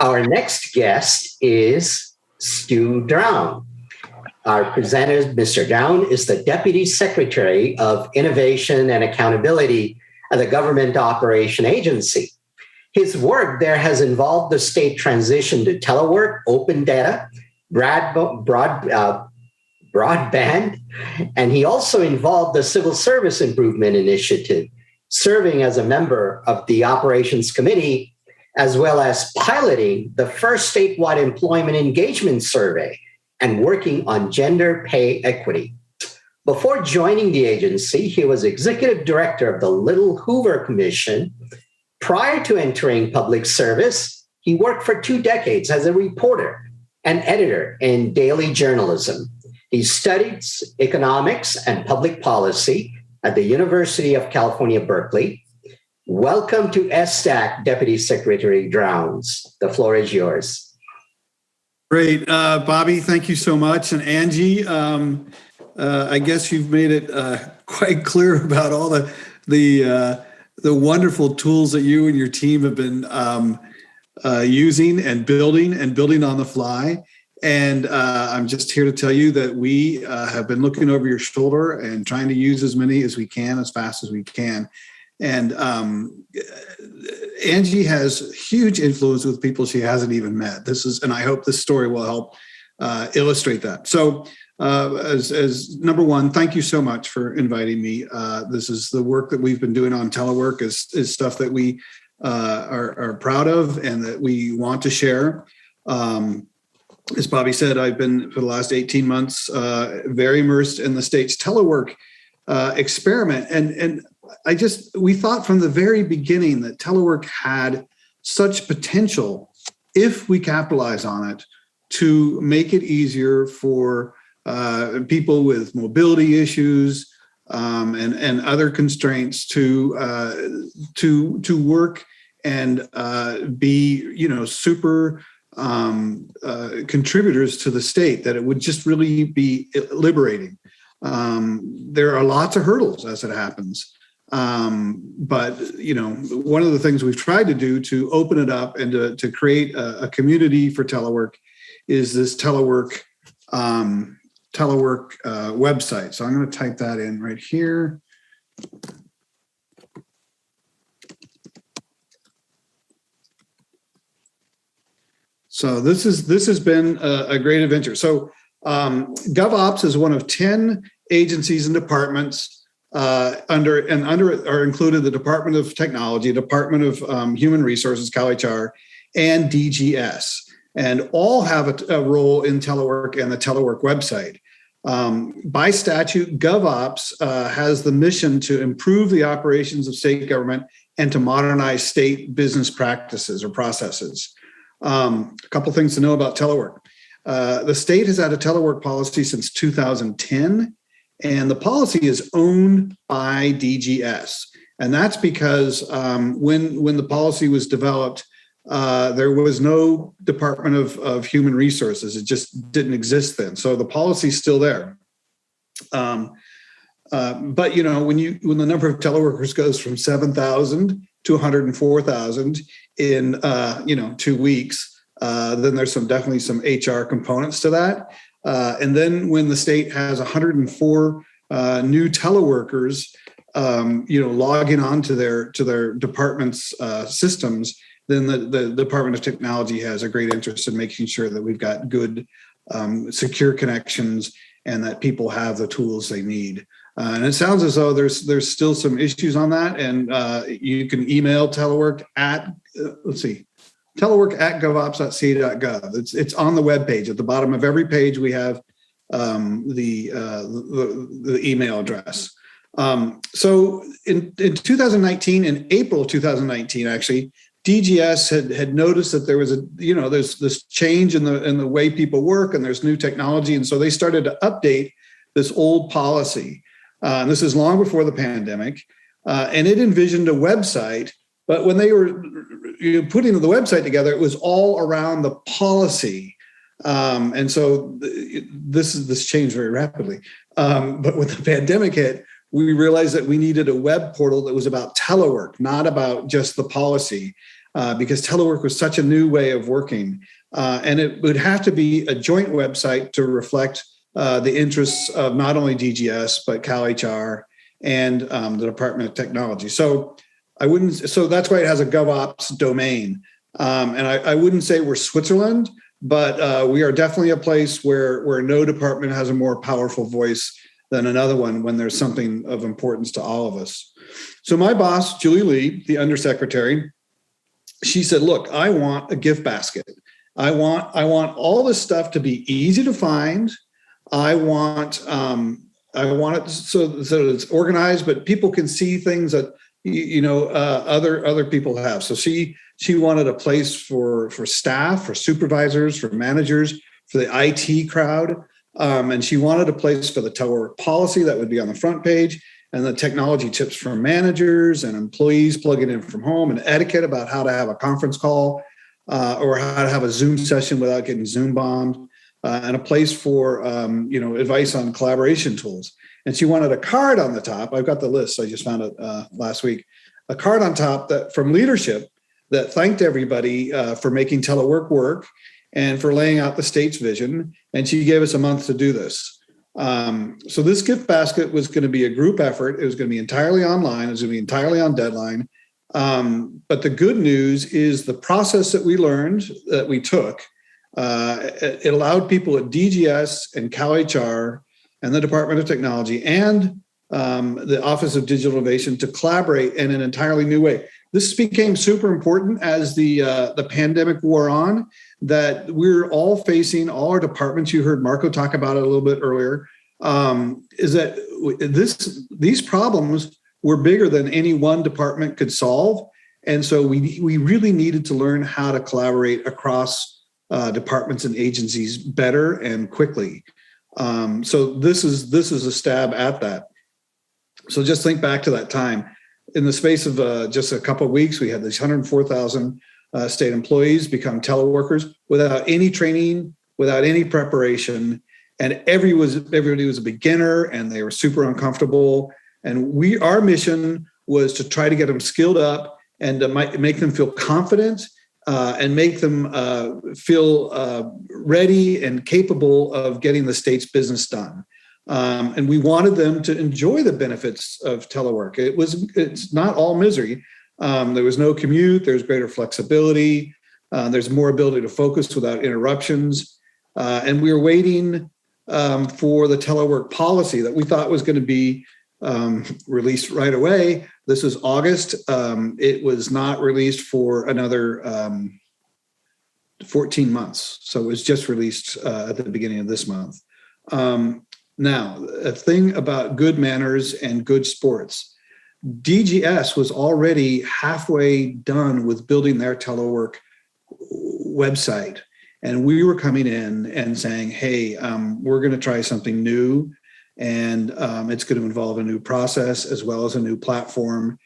Our next guest is Stuart Drown. Our presenter, Mr. Drown, is the Deputy Secretary of Innovation and Accountability at the Government Operation Agency. His work there has involved the state transition to telework, open data, broadband, and he also involved the Civil Service Improvement Initiative, serving as a member of the Operations Committee, as well as piloting the first statewide employment engagement survey and working on gender pay equity. Before joining the agency, he was executive director of the Little Hoover Commission. Prior to entering public service, he worked for 2 decades as a reporter and editor in daily journalism. He studied economics and public policy at the University of California, Berkeley. Welcome to SDAC, Deputy Secretary Drowns. The floor is yours. Great. Bobby, thank you so much. And Angie, I guess you've made it quite clear about all the wonderful tools that you and your team have been using and building on the fly. And I'm just here to tell you that we have been looking over your shoulder and trying to use as many as we can, as fast as we can. And Angie has huge influence with people she hasn't even met. And I hope this story will help illustrate that. So as number one, thank you so much for inviting me. This is the work that we've been doing on telework is stuff that we are proud of and that we want to share. As Bobby said, I've been for the last 18 months very immersed in the state's telework experiment. And we thought from the very beginning that telework had such potential if we capitalize on it to make it easier for people with mobility issues and other constraints to work and be, super contributors to the state, that it would just really be liberating. There are lots of hurdles as it happens. But, one of the things we've tried to do to open it up and to create a community for telework is this telework website. So I'm going to type that in right here. So this has been a great adventure. So GovOps is one of 10 agencies and departments under it are included the Department of Technology, Department of Human Resources, CalHR, and DGS, and all have a role in telework and the telework website. By statute, GovOps has the mission to improve the operations of state government and to modernize state business practices or processes. A couple things to know about telework. The state has had a telework policy since 2010. And the policy is owned by DGS. And that's because when the policy was developed, there was no Department of Human Resources. It just didn't exist then. So the policy's still there. But, when the number of teleworkers goes from 7,000 to 104,000 in, 2 weeks, then there's definitely some HR components to that. And then when the state has 104 new teleworkers, logging on to their department's systems, then the Department of Technology has a great interest in making sure that we've got good, secure connections and that people have the tools they need. And it sounds as though there's still some issues on that. And you can email telework at telework@govops.ca.gov. It's on the webpage. At the bottom of every page, we have the email address. So in 2019, in April of 2019, actually, DGS had noticed that there was there's this change in the way people work, and there's new technology, and so they started to update this old policy. This is long before the pandemic, and it envisioned a website. But when they were putting the website together, it was all around the policy. And so this changed very rapidly. But when the pandemic hit, we realized that we needed a web portal that was about telework, not about just the policy. because telework was such a new way of working. And it would have to be a joint website to reflect the interests of not only DGS, but CalHR and the Department of Technology. So that's why it has a GovOps domain. And I wouldn't say we're Switzerland, but we are definitely a place where no department has a more powerful voice than another one when there's something of importance to all of us. So my boss, Julie Lee, the undersecretary, she said, look, I want a gift basket. I want all this stuff to be easy to find. I want it so that it's organized, but people can see things that other people have. So she wanted a place for staff, for supervisors, for managers, for the IT crowd, and she wanted a place for the telework policy that would be on the front page, and the technology tips for managers and employees plugging in from home, and etiquette about how to have a conference call or how to have a Zoom session without getting Zoom bombed, and a place for advice on collaboration tools. And she wanted a card on the top. I've got the list. I just found it last week. A card on top that from leadership that thanked everybody for making telework work and for laying out the state's vision. And she gave us a month to do this. So this gift basket was going to be a group effort. It was going to be entirely online. It was going to be entirely on deadline. But the good news is the process that we learned, that we took, it allowed people at DGS and CalHR and the Department of Technology and the Office of Digital Innovation to collaborate in an entirely new way. This became super important as the pandemic wore on, that we're all facing, all our departments, you heard Marco talk about it a little bit earlier, is that these problems were bigger than any one department could solve. And so we really needed to learn how to collaborate across departments and agencies better and quickly. So this is a stab at that. So just think back to that time. In the space of just a couple of weeks, we had these 104,000 state employees become teleworkers without any training, without any preparation, and everybody was a beginner, and they were super uncomfortable. And our mission was to try to get them skilled up and to make them feel confident and make them feel ready and capable of getting the state's business done. And we wanted them to enjoy the benefits of telework. It's not all misery. There was no commute. There's greater flexibility. There's more ability to focus without interruptions. And we were waiting for the telework policy that we thought was going to be released right away. This is August. It was not released for another 14 months. So it was just released at the beginning of this month. Now, a thing about good manners and good sports. DGS was already halfway done with building their telework website. And we were coming in and saying, hey, we're going to try something new. And it's going to involve a new process as well as a new platform.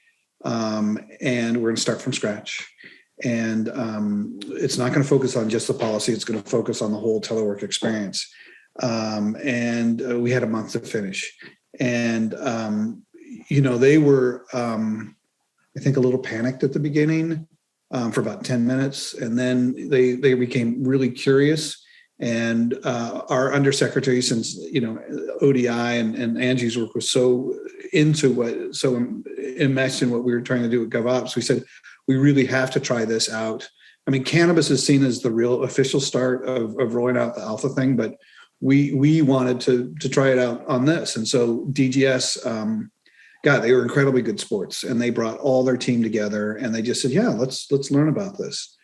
And we're going to start from scratch. And it's not going to focus on just the policy. It's going to focus on the whole telework experience. And we had a month to finish. And, they were, I think, a little panicked at the beginning for about 10 minutes. And then they became really curious. And our undersecretary, since, ODI and Angie's work was so enmeshed in what we were trying to do with GovOps, we said, we really have to try this out. I mean, cannabis is seen as the real official start of rolling out the alpha thing, but we wanted to try it out on this. And so DGS, they were incredibly good sports, and they brought all their team together, and they just said, yeah, let's learn about this.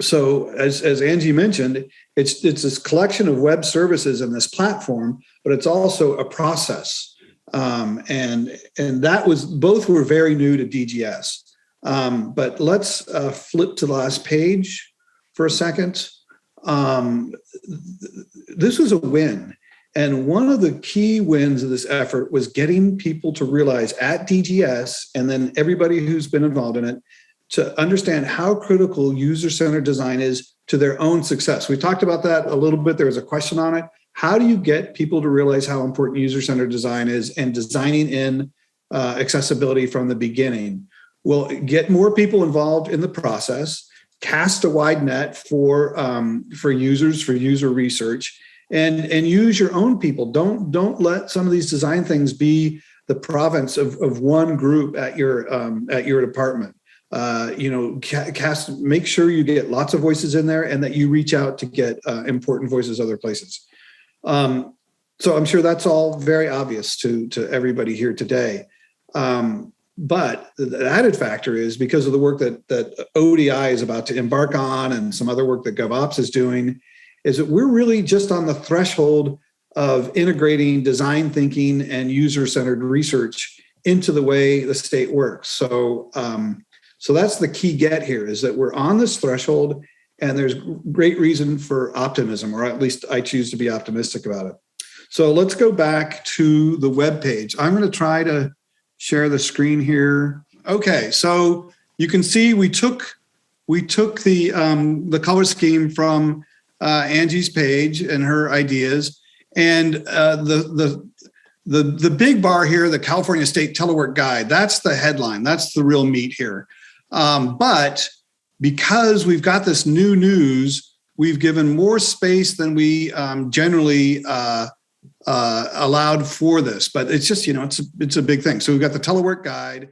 So as Angie mentioned, it's this collection of web services in this platform, but it's also a process. And that both were very new to DGS. But let's flip to the last page for a second. This was a win. And one of the key wins of this effort was getting people to realize at DGS, and then everybody who's been involved in it, to understand how critical user-centered design is to their own success. We talked about that a little bit. There was a question on it. How do you get people to realize how important user-centered design is and designing in accessibility from the beginning? will get more people involved in the process, cast a wide net for users, for user research, and use your own people. Don't let some of these design things be the province of one group at your department. Make sure you get lots of voices in there, and that you reach out to get important voices other places. So I'm sure that's all very obvious to everybody here today. But the added factor is, because of the work that ODI is about to embark on, and some other work that GovOps is doing, is that we're really just on the threshold of integrating design thinking and user-centered research into the way the state works. So that's the key get here, is that we're on this threshold, and there's great reason for optimism, or at least I choose to be optimistic about it. So let's go back to the web page. I'm going to try to share the screen here. Okay, so you can see we took the color scheme from Angie's page and her ideas, and the big bar here, the California State Telework Guide. That's the headline. That's the real meat here. But because we've got this new news, we've given more space than we generally allowed for this. But it's just, it's a big thing. So we've got the Telework Guide.